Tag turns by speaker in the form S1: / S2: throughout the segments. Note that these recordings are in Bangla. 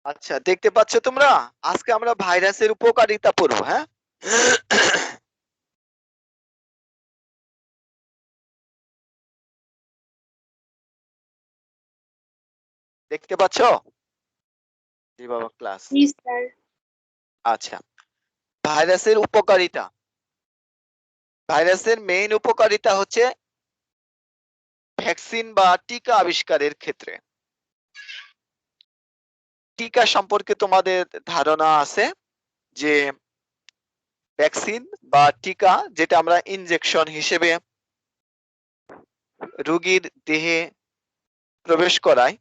S1: আচ্ছা, দেখতে পাচ্ছ তোমরা? আজকে আমরা ভাইরাসের উপকারিতা পড়বো, হ্যাঁ? দেখতে পাচ্ছ? জি বাবা, ক্লাস।
S2: জি স্যার।
S1: আচ্ছা, ভাইরাসের উপকারিতা। ভাইরাসের মেইন উপকারিতা হচ্ছে ভ্যাকসিন বা টিকা আবিষ্কারের ক্ষেত্রে। টিকা সম্পর্কে তোমাদের ধারণা আছে যে ভ্যাকসিন বা টিকা যেটা আমরা ইনজেকশন হিসেবে রোগীর দেহে প্রবেশ করাই,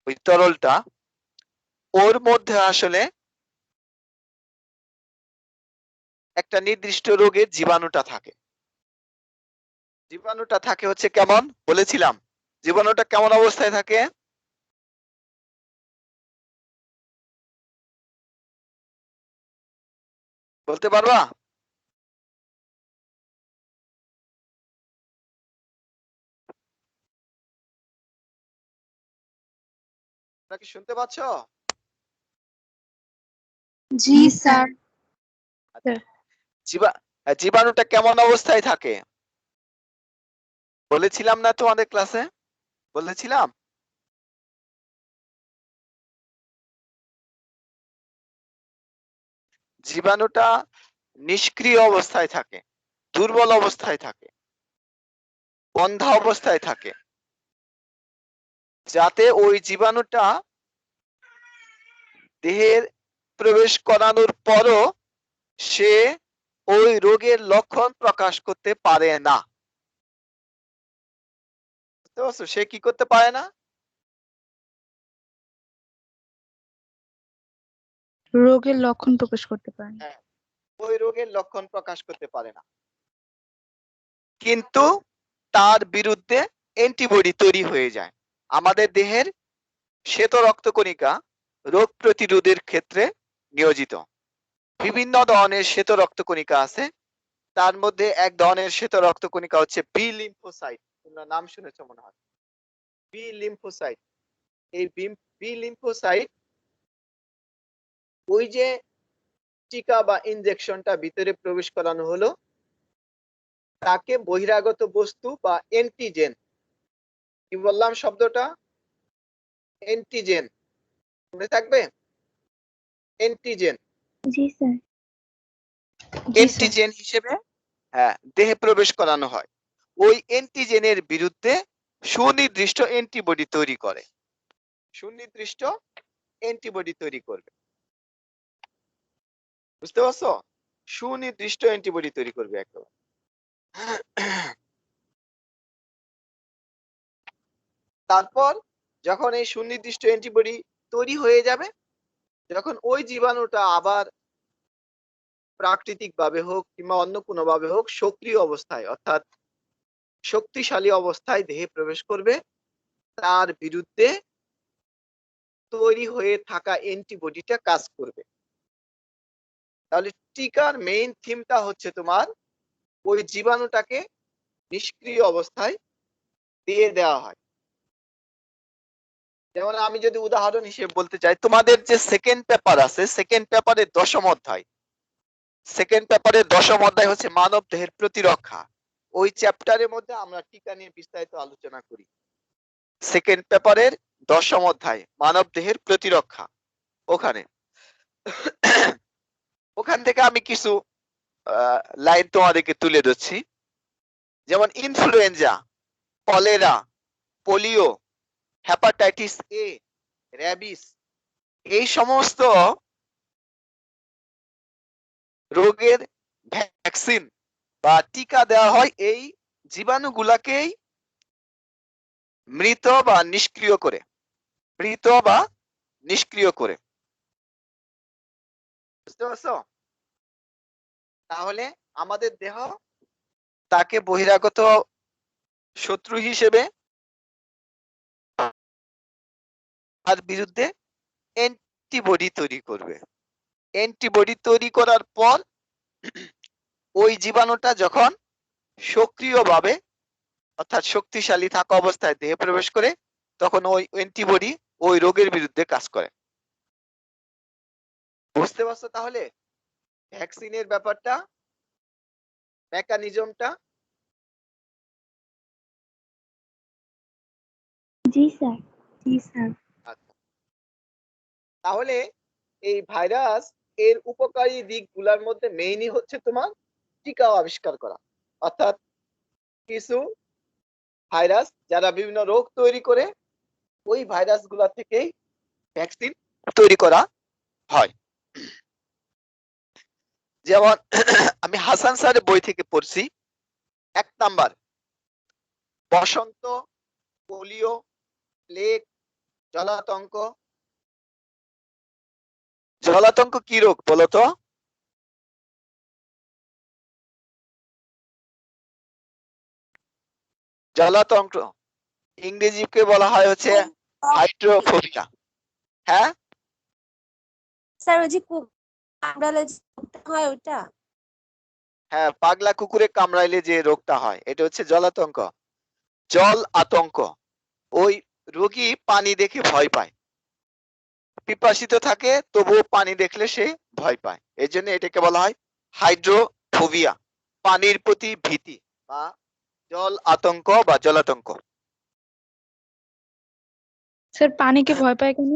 S1: ওই তরলটা, ওর মধ্যে আসলে একটা নির্দিষ্ট রোগের জীবাণুটা থাকে। জীবাণুটা থাকে হচ্ছে কেমন বলেছিলাম? জীবাণুটা কেমন অবস্থায় থাকে? বলতে পারবা? নাকি শুনতে পাচ্ছ?
S2: জি স্যার।
S1: জীবাণুটা কেমন অবস্থায় থাকে? বলেছিলাম না তোমাদের ক্লাসে? বলেছিলাম? জীবাণুটা নিষ্ক্রিয় অবস্থায় থাকে, দুর্বল অবস্থায় থাকে, বন্ধা অবস্থায় থাকে, যাতে ওই জীবাণুটা দেহের প্রবেশ করানোর পরও সে ওই রোগের লক্ষণ প্রকাশ করতে পারে না। বুঝতে পারছো? সে কি করতে পারে না?
S2: রোগের লক্ষণ প্রকাশ করতে পারেন।
S1: হ্যাঁ, ওই রোগের লক্ষণ প্রকাশ করতে পারে না, কিন্তু তার বিরুদ্ধে অ্যান্টিবডি তৈরি হয়ে যায়। আমাদের দেহের শ্বেত রক্তকণিকা রোগ প্রতিরোধের ক্ষেত্রে নিয়োজিত। বিভিন্ন ধরনের শ্বেত রক্তকণিকা আছে, তার মধ্যে এক ধরনের শ্বেত রক্তকণিকা হচ্ছে বি লিম্ফোসাইট। তোমরা নাম শুনেছো মনে হয়, বি লিম্ফোসাইট। এই বি লিম্ফোসাইট ওই যে টিকা বা ইনজেকশনটা ভিতরে প্রবেশ করানো হলো, তাকে বহিরাগত বস্তু বা অ্যান্টিজেন, কি বললাম শব্দটা? অ্যান্টিজেন, মনে থাকবে? অ্যান্টিজেন,
S2: জি স্যার।
S1: অ্যান্টিজেন হিসেবে হ্যাঁ দেহে প্রবেশ করানো হয়। ওই অ্যান্টিজেনের বিরুদ্ধে সুনির্দিষ্ট অ্যান্টিবডি তৈরি করে, সুনির্দিষ্ট অ্যান্টিবডি তৈরি করবে। বুঝতে পারছো? সুনির্দিষ্ট অ্যান্টিবডি তৈরি করবে একেবারে। তারপর যখন এই সুনির্দিষ্ট অ্যান্টিবডি তৈরি হয়ে যাবে, যখন ওই জীবাণুটা আবার প্রাকৃতিক ভাবে হোক কিংবা অন্য কোনো ভাবে হোক সক্রিয় অবস্থায় অর্থাৎ শক্তিশালী অবস্থায় দেহে প্রবেশ করবে, তার বিরুদ্ধে তৈরি হয়ে থাকা অ্যান্টিবডিটা কাজ করবে। তাহলে টিকার মেইন থিমটা হচ্ছে তোমার ওই জীবাণুটাকে নিষ্ক্রিয় অবস্থায় দিয়ে দেওয়া হয়। যেমন আমি যদি উদাহরণ হিসেবে বলতে চাই, তোমাদের যে সেকেন্ড পেপার আছে, সেকেন্ড পেপারের 10ম অধ্যায়, সেকেন্ড পেপারের 10ম অধ্যায় হচ্ছে মানব দেহের প্রতিরক্ষা। ওই চ্যাপ্টারের মধ্যে আমরা টিকা নিয়ে বিস্তারিত আলোচনা করি। সেকেন্ড পেপারের 10ম অধ্যায় মানব দেহের প্রতিরক্ষা, ওখানে ওখান থেকে আমি কিছু লাইন তোমাদেরকে তুলে ধরছি। যেমন influenza, cholera, polio, hepatitis A, rabies, এই সমস্ত রোগের ভ্যাকসিন বা টিকা দেওয়া হয় এই জীবাণুগুলাকেই মৃত বা নিষ্ক্রিয় করে, মৃত বা নিষ্ক্রিয় করে। বুঝতে পারছো? তাহলে আমাদের দেহ তাকে বহিরাগত শত্রু হিসেবে তার বিরুদ্ধে অ্যান্টিবডি তৈরি করবে। অ্যান্টিবডি তৈরি করার পর ওই জীবাণুটা যখন সক্রিয়ভাবে অর্থাৎ শক্তিশালী থাকা অবস্থায় দেহে প্রবেশ করে, তখন ওই অ্যান্টিবডি ওই রোগের বিরুদ্ধে কাজ করে। বুঝতে পারছো তাহলে ভ্যাকসিনের ব্যাপারটা, মেকানিজমটা?
S2: জি স্যার। জি স্যার।
S1: আচ্ছা, তাহলে এই ভাইরাস এর উপকারী দিকগুলোর মধ্যে মেইনই হচ্ছে তোমার টিকা আবিষ্কার করা। অর্থাৎ কিছু ভাইরাস যারা বিভিন্ন রোগ তৈরি করে, ওই ভাইরাস গুলা থেকেই ভ্যাকসিন তৈরি করা হয়। যেমন আমি হাসান স্যারের বই থেকে পড়ছি, 1 নাম্বার বসন্ত, পোলিও, প্লেগ, জলাতঙ্ক। জলাতঙ্ক কি রোগ বলতো? জলাতঙ্ক ইংরেজিকে বলা হয় হচ্ছে হাইড্রোফোবিয়া। হ্যাঁ
S3: স্যার ওই যে কামড়ালে যে রোগটা হয় ওটা?
S1: হ্যাঁ, পাগলা কুকুরে কামড়াইলে যে রোগটা হয় এটা হচ্ছে জলাতঙ্ক। জল আতঙ্ক, ওই রোগী পানি দেখে ভয় পায়, পিপাসিত থাকে তবুও পানি দেখলে সে ভয় পায়, এই জন্য এটাকে বলা হয় হাইড্রোফোবিয়া, পানির প্রতি ভীতি বা জল আতঙ্ক বা জলাতঙ্ক।
S2: স্যার পানিকে ভয় পায় কেন?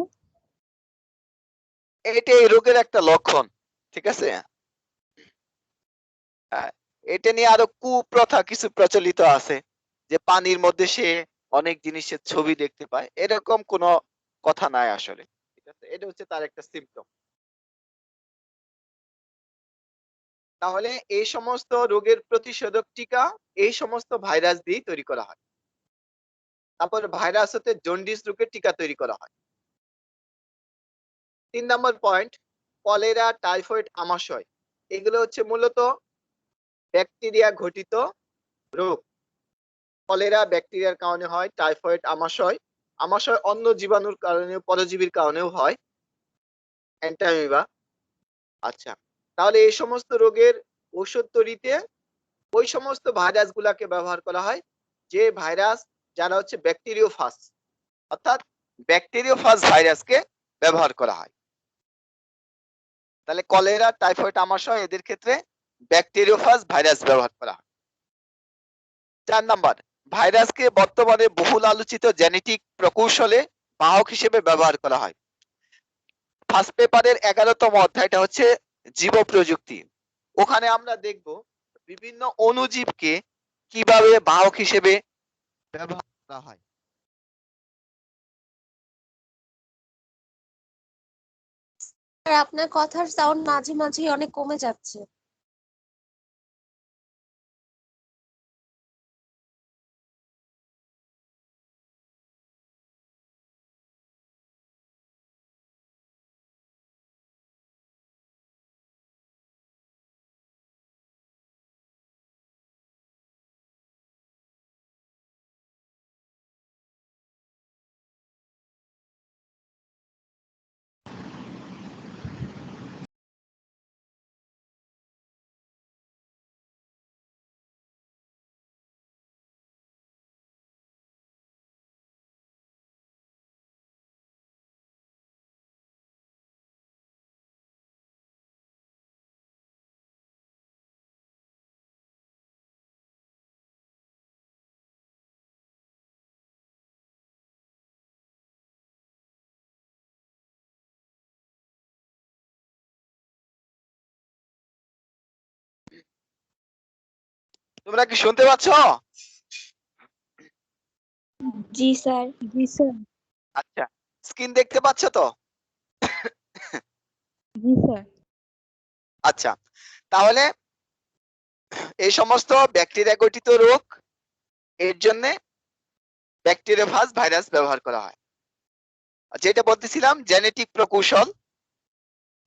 S1: এটা এই রোগের একটা লক্ষণ, ঠিক আছে? এটা নিয়ে আরো কুপ্রথা কিছু প্রচলিত আছে যে পানির মধ্যে সে অনেক জিনিসের ছবি দেখতে পায়, এরকম কোনো কথা নাই আসলে, ঠিক আছে? এটা হচ্ছে তার একটা সিম্পটম। তাহলে এই সমস্ত রোগের প্রতিষেধক টিকা এই সমস্ত ভাইরাস দিয়ে তৈরি করা হয়। তারপর ভাইরাস হতে জন্ডিস রোগের টিকা তৈরি করা হয়। 3 নম্বর পয়েন্ট, কলেরা, টাইফয়েড, আমাশয়, এগুলো হচ্ছে মূলত ব্যাকটেরিয়া ঘটিত রোগ। কলেরা ব্যাকটেরিয়ার কারণে হয়, টাইফয়েড, আমাশয়, আমাশয় অন্য জীবাণুর কারণে, পরজীবীর কারণেও হয়, অ্যান্টামিবা। আচ্ছা, তাহলে এই সমস্ত রোগের ঔষধ তৈরিতে ওই সমস্ত ভাইরাস গুলাকে ব্যবহার করা হয় যে ভাইরাস যারা হচ্ছে ব্যাকটেরিওফাজ, অর্থাৎ ব্যাকটেরিওফাজ ভাইরাসকে ব্যবহার করা হয়। তাহলে কলেরা, টাইফয়েড, আমাশয় এদের ক্ষেত্রে ব্যাকটেরিওফাজ ভাইরাস ব্যবহার করা হয়। 4 নাম্বার, ভাইরাসকে বর্তমানে বহুল আলোচিত জেনেটিক প্রকৌশলে বাহক হিসেবে ব্যবহার করা হয়। ফার্স্ট পেপারের 11তম অধ্যায়টা হচ্ছে জীব প্রযুক্তি। ওখানে আমরা দেখব বিভিন্ন অণুজীবকে কিভাবে বাহক হিসেবে ব্যবহার করা হয়।
S3: স্যার আপনার কথার সাউন্ড মাঝে মাঝে অনেক কমে যাচ্ছে।
S1: তোমরা কি শুনতে পাচ্ছ?
S2: জি স্যার। জি স্যার।
S1: আচ্ছা, স্ক্রিন দেখতে পাচ্ছ তো?
S2: জি স্যার।
S1: আচ্ছা, তাহলে এই সমস্ত ব্যাকটেরিয়া গঠিত রোগ এর জন্য ব্যাকটেরিওফাজ ভাইরাস ব্যবহার করা হয়। যেটা বলতেছিলাম জেনেটিক প্রকৌশল,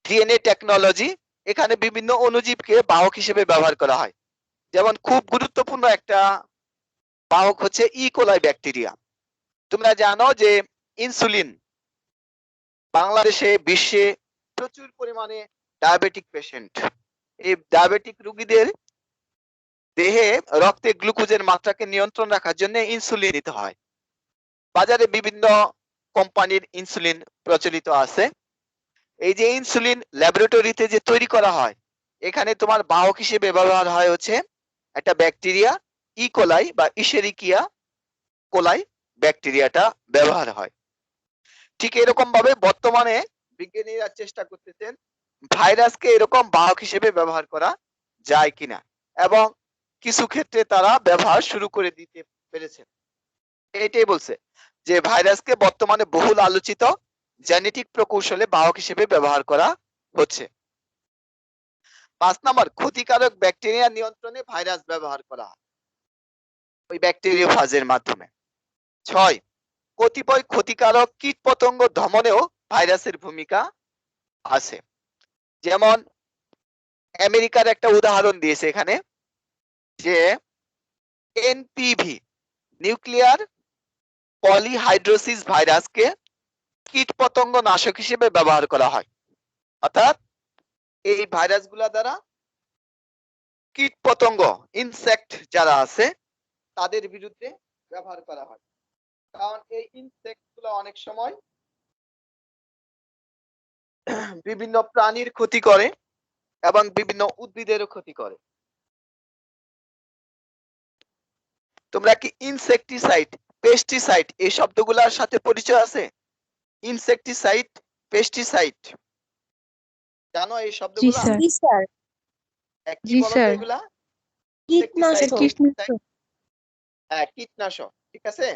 S1: ডিএনএ টেকনোলজি, এখানে বিভিন্ন অণুজীবকে বাহক হিসেবে ব্যবহার করা হয়। যেমন খুব গুরুত্বপূর্ণ একটা বাহক হচ্ছে ইকোলাই ব্যাকটেরিয়া। তোমরা জানো যে ইনসুলিন বাংলাদেশে, বিশ্বে প্রচুর পরিমাণে ডায়াবেটিক পেশেন্ট, এই ডায়াবেটিক রোগীদের দেহে রক্তে গ্লুকোজের মাত্রাকে নিয়ন্ত্রণ রাখার জন্য ইনসুলিন দিতে হয়। বাজারে বিভিন্ন কোম্পানির ইনসুলিন প্রচলিত আছে। এই যে ইনসুলিন ল্যাবরেটরিতে যে তৈরি করা হয়, এখানে তোমার বাহক হিসেবে ব্যবহার হয় হচ্ছে একটা ব্যাকটেরিয়া ইকোলাই বা ইশেরিকিয়া কোলাই ব্যাকটেরিয়াটা ব্যবহার হয়। ঠিক এরকম ভাবে বর্তমানে বিজ্ঞানীরা চেষ্টা করতেছেন ভাইরাসকে এরকম বাহক হিসেবে ব্যবহার করা যায় কিনা, এবং কিছু ক্ষেত্রে তারা ব্যবহার শুরু করে দিতে পেরেছে। এটাই বলছে যে ভাইরাসকে বর্তমানে বহুল আলোচিত জেনেটিক প্রকৌশলে বাহক হিসেবে ব্যবহার করা হচ্ছে। 5 নম্বর, ক্ষতিকারক ব্যাকটেরিয়া নিয়ন্ত্রণে ভাইরাস ব্যবহার করা হয় ওই ব্যাকটেরিওফাজের মাধ্যমে। 6, কতিপয় ক্ষতিকারক কীটপতঙ্গ দমনেও ভাইরাসের ভূমিকা আছে। যেমন আমেরিকার একটা উদাহরণ দিয়েছে এখানে, যে এনপিভি নিউক্লিয়ার পলিহাইড্রোসিস ভাইরাসকে কীটপতঙ্গ নাশক হিসেবে ব্যবহার করা হয়। অর্থাৎ এই ভাইরাসগুলা দ্বারা কীটপতঙ্গ ইনসেক্ট যারা আছে তাদের বিরুদ্ধে ব্যবহার করা হয়। কারণ এই ইনসেক্ট গুলো অনেক সময় বিভিন্ন প্রাণীর ক্ষতি করে এবং বিভিন্ন উদ্ভিদেরও ক্ষতি করে। তোমরা কি ইনসেকটিসাইড, পেস্টিসাইড এই শব্দগুলোর সাথে পরিচয় আছে? ইনসেকটিসাইড, পেস্টিসাইড জানো এই
S2: জি
S1: শব্দগুলো?
S2: স্যার।
S3: জি স্যার।
S1: কি
S2: জি
S1: বলো তো
S2: স্যার।
S1: এগুলা?
S3: কীটনাশক।
S2: কীটনাশক।
S1: হ্যাঁ, কীটনাশক, ঠিক আছে।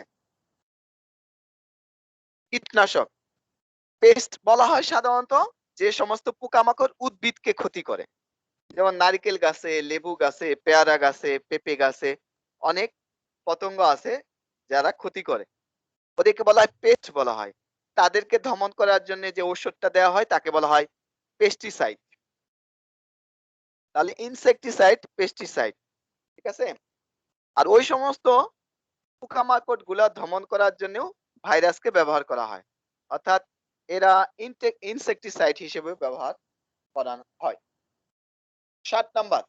S1: কীটনাশক। পেস্ট বলা হয় সাধারণত যে সমস্ত পোকামাকড় উদ্ভিদকে ক্ষতি করে, যেমন নারকেল গাছে, লেবু গাছে, পেয়ারা গাছে, পেঁপে গাছে অনেক পতঙ্গ আছে যারা ক্ষতি করে, ওদেরকে বলা হয় পেস্ট বলা হয়। তাদেরকে দমন করার জন্য যে ওষুধটা দেওয়া হয় তাকে বলা হয় পেস্টিসাইড। তাহলে ইনসেকটিসাইড, পেস্টিসাইড, ঠিক আছে। আর ওই সমস্ত পোকামাকড় গুলা দমন করার জন্য ভাইরাসকে ব্যবহার করা হয়, অর্থাৎ এরা ইনসেকটিসাইড হিসেবে ব্যবহার করা হয়। 7 নাম্বার,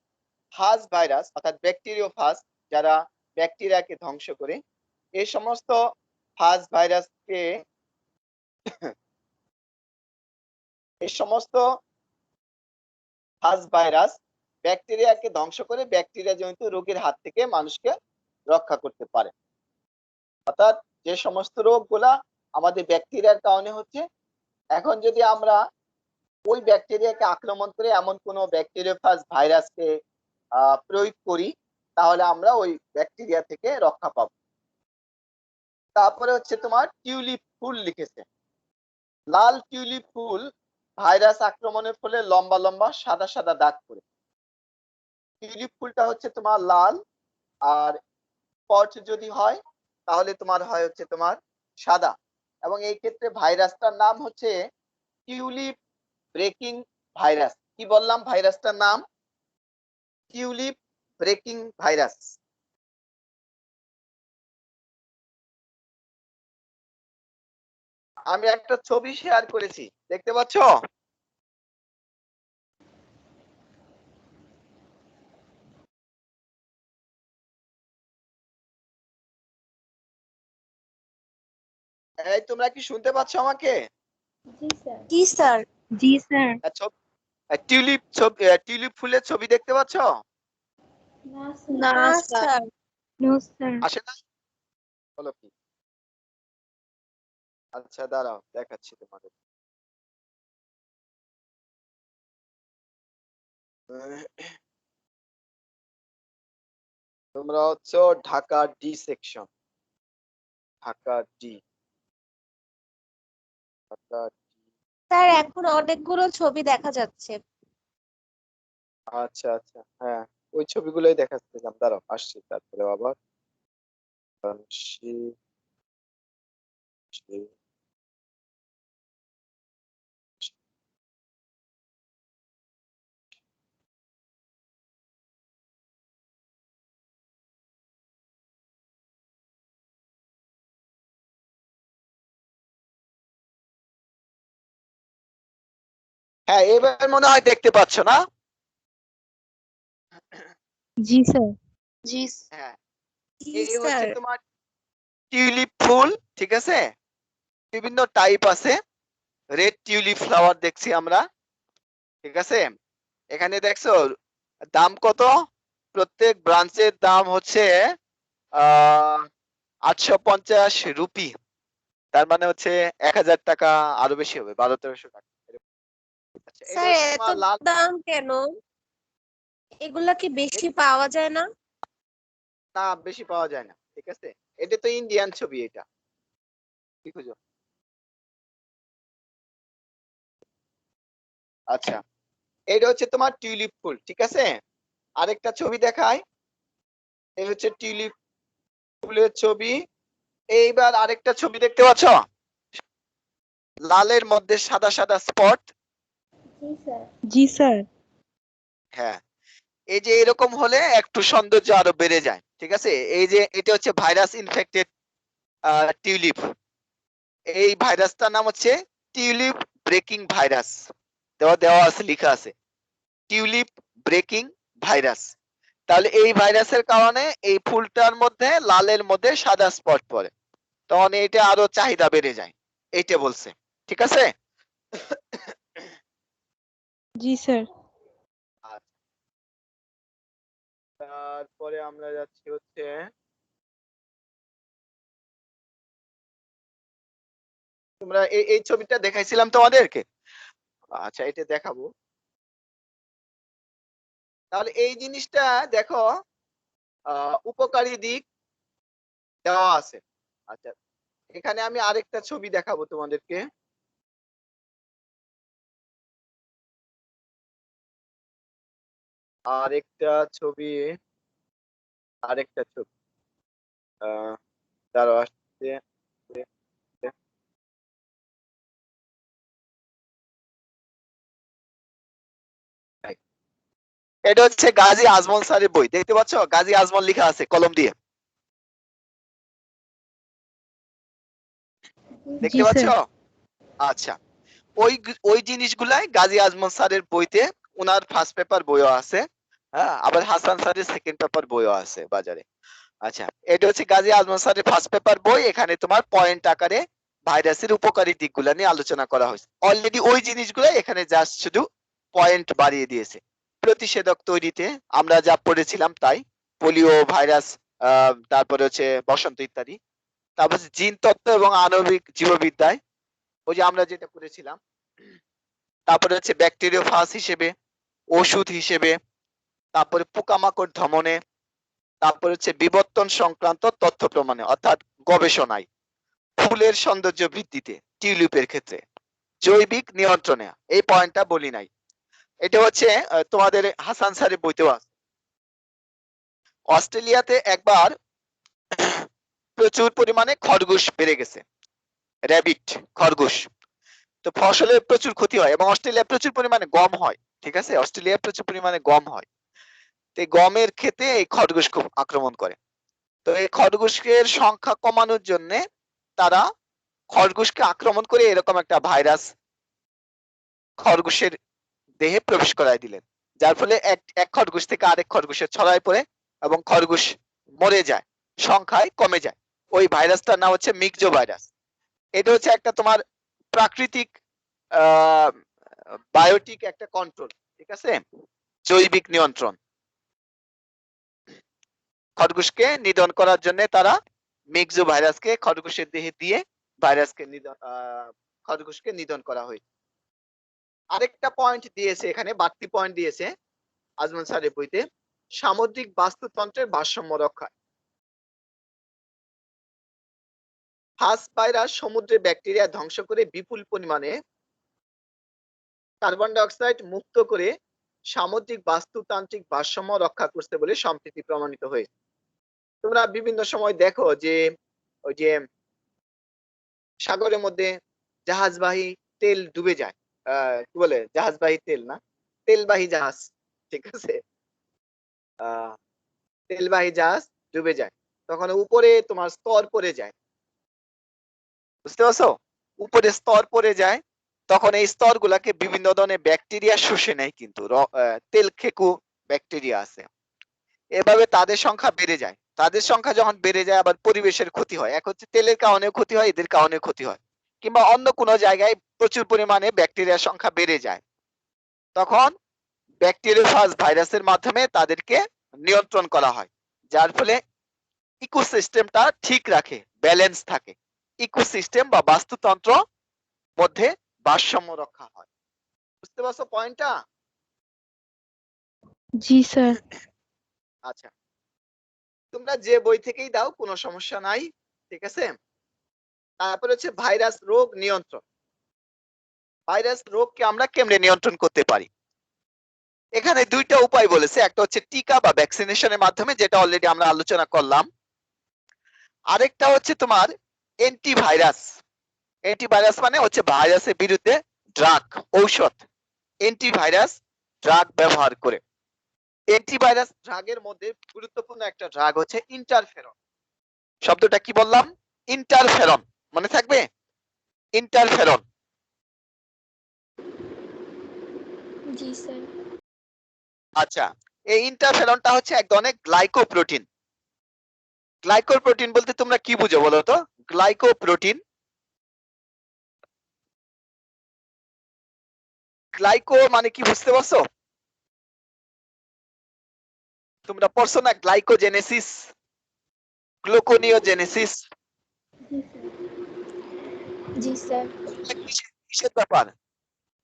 S1: ফাজ ভাইরাস অর্থাৎ ব্যাকটেরিওফাজ যারা ব্যাকটেরিয়াকে ধ্বংস করে, এই সমস্ত ফাজ ভাইরাসকে এই সমস্ত ফাজ ভাইরাস ব্যাকটেরিয়াকে ধ্বংস করে ব্যাকটেরিয়া জনিত রোগের হাত থেকে মানুষকে রক্ষা করতে পারে। অর্থাৎ যে সমস্ত রোগগুলা আমাদের ব্যাকটেরিয়ার কারণে হচ্ছে, এখন যদি আমরা ওই ব্যাকটেরিয়াকে আক্রমণ করে এমন কোনো ব্যাকটেরিওফাজ ভাইরাসকে প্রয়োগ করি, তাহলে আমরা ওই ব্যাকটেরিয়া থেকে রক্ষা পাবো। তারপরে হচ্ছে তোমার টিউলিপ ফুল লিখেছে। লাল টিউলিপ ফুল ভাইরাস আক্রমণের ফলে লম্বা লম্বা সাদা সাদা দাগ পড়ে। টিউলিপ ফুলটা হচ্ছে তোমার লাল, আর স্পট যদি হয় তাহলে তোমার হয় হচ্ছে তোমার সাদা, এবং এই ক্ষেত্রে ভাইরাসটার নাম হচ্ছে টিউলিপ ব্রেকিং ভাইরাস। কি বললাম ভাইরাসটার নাম? Tulip breaking virus. আমি একটা ছবি শেয়ার করেছি, দেখতে পাচ্ছ? এই তোমরা কি শুনতে পাচ্ছ আমাকে?
S2: জি স্যার।
S3: জি স্যার।
S2: জি স্যার।
S1: টিউলিপ ফুলের ছবি দেখতে পাচ্ছ?
S3: না স্যার।
S2: No sir.
S1: আসে না? বলো কি? আচ্ছা দাঁড়াও, দেখাচ্ছি তোমাদের। তোমরা হচ্ছে Dhaka D section, Dhaka D, Dhaka D.
S3: Sir এখন অনেকগুলো ছবি দেখা যাচ্ছে।
S1: আচ্ছা আচ্ছা, হ্যাঁ ওই ছবিগুলোই দেখাচ্ছিলাম, দাঁড়াও আসছি তারপরে আবার। সি, সি, হ্যাঁ এবার মনে হয় দেখতে পাচ্ছ না?
S2: জি স্যার।
S3: জি
S1: হ্যাঁ,
S3: জি
S1: এই হচ্ছে
S3: স্যার।
S1: তোমার টিউলিপ ফুল, ঠিক আছে। বিভিন্ন টাইপ আছে। রেড টিউলিপ ফ্লাওয়ার দেখছি আমরা, ঠিক আছে। এখানে দেখছো দাম কত? প্রত্যেক ব্রাঞ্চের দাম হচ্ছে 850 রুপি, তার মানে হচ্ছে 1000 টাকা, আরো বেশি হবে, 1200-1300 টাকা। আচ্ছা, এটা
S3: স্যার
S1: হচ্ছে
S3: এত
S1: তোমার লাল।
S3: দাম কেন? এগুলা কি বেশি পাওয়া যায় না?
S1: না, বেশি পাওয়া যায় না, ঠিক আছে। এটা তো ইন্ডিয়ান ছবি, এটা কি খুঁজো? আচ্ছা, এটা হচ্ছে তোমার টিউলিপ ফুল, ঠিক আছে। আরেকটা ছবি দেখাই, এই হচ্ছে টিউলিপ ফুলের ছবি। এইবার আরেকটা ছবি দেখতে পাচ্ছ, লালের মধ্যে সাদা সাদা স্পট।
S2: জি স্যার। জি স্যার।
S1: হ্যাঁ, এই যে এরকম হলে একটু সৌন্দর্য আরো বেড়ে যায়, ঠিক আছে। এই যে এটা হচ্ছে ভাইরাস ইনফেক্টেড টিউলিপ। এই ভাইরাসটার নাম হচ্ছে টিউলিপ ব্রেকিং ভাইরাস। দেওয়া দেওয়া আছে, লেখা আছে টিউলিপ ব্রেকিং ভাইরাস। তাহলে এই ভাইরাসের কারণে এই ফুলটার মধ্যে লালের মধ্যে সাদা স্পট পড়ে, তখন এটা আরো চাহিদা বেড়ে যায়, এইটা বলছে, ঠিক আছে।
S2: জি স্যার।
S1: তারপরে আমরা যাচ্ছি হচ্ছে, তোমরা এই ছবিটা দেখাইছিলাম তোমাদেরকে, আচ্ছা এটা দেখাবো। তাহলে এই জিনিসটা দেখো, উপকারী দিক দেওয়া আছে। আচ্ছা, এখানে আমি আরেকটা ছবি দেখাবো তোমাদেরকে। আরেকটা ছবি, আরেকটা ছবি দাঁড়াও আসছে। এটা হচ্ছে গাজী আজমল স্যারের বই, দেখতে পাচ্ছ গাজী আজমল লেখা আছে কলম দিয়ে,
S2: জি
S1: দেখতে পাচ্ছ?
S2: স্যার।
S1: আচ্ছা, ওই ওই জিনিসগুলাই গাজী আজমল স্যারের বইতে, ওনার ফার্স্ট পেপার বইও আছে। হ্যাঁ, আবার হাসান স্যারের সেকেন্ড পেপার বইও আছে বাজারে। আচ্ছা, এটা হচ্ছে গাজী আজমল স্যারের ফার্স্ট পেপার বই। এখানে তোমার পয়েন্ট আকারে ভাইরাসের উপকারী দিকগুলো নিয়ে আলোচনা করা হয়েছে। অলরেডি ওই জিনিসগুলো এখানে জাস্ট শুধু পয়েন্ট বাড়িয়ে দিয়েছে। প্রতিষেধক তৈরিতে আমরা যা পড়েছিলাম তাই, পোলিও ভাইরাস, তারপরে হচ্ছে বসন্ত ইত্যাদি। তারপর জিন তত্ত্ব এবং আণবিক জীববিদ্যায় ওই যে আমরা যেটা পড়েছিলাম। তারপরে হচ্ছে ব্যাকটেরিওফাজ হিসেবে, ওষুধ হিসেবে, তারপরে পোকামাকড় দমনে, তারপর হচ্ছে বিবর্তন সংক্রান্ত তথ্য প্রমাণে অর্থাৎ গবেষণায়, ফুলের সৌন্দর্য বৃদ্ধিতে টিউলিপের ক্ষেত্রে, জৈবিক নিয়ন্ত্রণে, এই পয়েন্টটা বলি নাই। এটা হচ্ছে তোমাদের হাসান স্যারের বইতেও আছে। অস্ট্রেলিয়াতে একবার প্রচুর পরিমাণে খরগোশ বেড়ে গেছে, র্যাবিট, খরগোশ। তো ফসলের প্রচুর ক্ষতি হয়, এবং অস্ট্রেলিয়া প্রচুর পরিমাণে গম হয়, ঠিক আছে। অস্ট্রেলিয়া প্রচুর পরিমাণে গম হয়, তো এই গমের ক্ষেতে এই খরগোশ খুব আক্রমণ করে। তো এই খরগোশের সংখ্যা কমানোর জন্য তারা খরগোশকে আক্রমণ করে এরকম একটা ভাইরাস খরগোশের দেহে প্রবেশ করায় দিলেন, যার ফলে এক খরগোশ থেকে আরেক খরগোশে ছড়ায় পড়ে এবং খরগোশ মরে যায়, সংখ্যায় কমে যায়। ওই ভাইরাসটার নাম হচ্ছে মিক্সো ভাইরাস। এটা হচ্ছে একটা তোমার প্রাকৃতিক বায়োটিক একটা কন্ট্রোল, ঠিক আছে, জৈবিক নিয়ন্ত্রণ। খরগোশকে নিধন করার জন্য তারা মিক্সো ভাইরাসকে খরগোশের দেহে দিয়ে ভাইরাসকে খরগোশকে নিধন করা হয়েছে। আরেকটা পয়েন্ট দিয়েছে এখানে, বাড়তি পয়েন্ট দিয়েছে আজমল স্যারের বইতে, সামুদ্রিক বাস্তুতন্ত্রের ভারসাম্য রক্ষা। ফাস ভাইরাস সমুদ্রে ব্যাকটেরিয়া ধ্বংস করে বিপুল পরিমাণে কার্বন ডাই অক্সাইড মুক্ত করে সামুদ্রিক বাস্তুতান্ত্রিক ভারসাম্য রক্ষা করতে বলে সম্প্রতি প্রমাণিত হয়েছে। তোমরা বিভিন্ন সময় দেখো যে ওই যে সাগরের মধ্যে জাহাজবাহী তেল ডুবে যায়, কি বলে, জাহাজবাহী তেল না, তেলবাহী জাহাজ, ঠিক আছে, তেলবাহী জাহাজ ডুবে যায়, তখন উপরে তোমার স্তর পড়ে যায়, বুঝতে পারছো, উপরে স্তর পড়ে যায়, তখন এই স্তর গুলাকে বিভিন্ন ধরনের ব্যাকটেরিয়া শুষে নেয়, কিন্তু তেল খেকু ব্যাকটেরিয়া আছে, এভাবে তাদের সংখ্যা বেড়ে যায়। তাদের সংখ্যা যখন বেড়ে যায় আবার পরিবেশের ক্ষতি হয়, এক হচ্ছে তেলের কারণেও ক্ষতি হয়, এদের কারণেও ক্ষতি হয়, কিংবা অন্য কোনো জায়গায় প্রচুর পরিমাণে ব্যাকটেরিয়ার সংখ্যা বেড়ে যায়, তখন ব্যাকটেরিওফাজ ভাইরাসের মাধ্যমে তাদেরকে নিয়ন্ত্রণ করা হয়, যার ফলে ইকোসিস্টেমটা ঠিক রাখে, ব্যালেন্স থাকে, ইকোসিস্টেম বা বাস্তুতন্ত্র মধ্যে ভারসাম্য রক্ষা হয়। বুঝতে পারছো পয়েন্টটা?
S2: জি স্যার।
S1: আচ্ছা, তোমরা যে বই থেকেই দাও কোনো সমস্যা নাই, ঠিক আছে। তারপরে হচ্ছে ভাইরাস রোগ নিয়ন্ত্রণ। ভাইরাস রোগকে আমরা কেমনে নিয়ন্ত্রণ করতে পারি? এখানে দুইটা উপায় বলেছে, একটা হচ্ছে টিকা বা ভ্যাকসিনেশনের মাধ্যমে, যেটা অলরেডি আমরা আলোচনা করলাম। আরেকটা হচ্ছে তোমার অ্যান্টিভাইরাস। অ্যান্টিভাইরাস মানে হচ্ছে ভাইরাসের বিরুদ্ধে ড্রাগ, ঔষধ, অ্যান্টিভাইরাস ড্রাগ ব্যবহার করে। অ্যান্টিভাইরাস ড্রাগের মধ্যে গুরুত্বপূর্ণ একটা ড্রাগ হচ্ছে ইন্টারফেরন। শব্দটা কি বললাম? ইন্টারফেরন, মনে থাকবে? ইন্টারফেরন।
S3: জি স্যার।
S1: আচ্ছা, এই ইন্টারফেরনটা হচ্ছে এক ধরনের গ্লাইকোপ্রোটিন। গ্লাইকোপ্রোটিন বলতে তোমরা কি বুঝো বলো তো? গ্লাইকোপ্রোটিন, গ্লাইকো মানে কি বুঝতে পারছো? তোমরা পড়ছো না গ্লাইকোজেনেসিস, গ্লুকোনিওজেনেসিস?
S3: জি স্যার।
S1: কিসের ব্যাপার?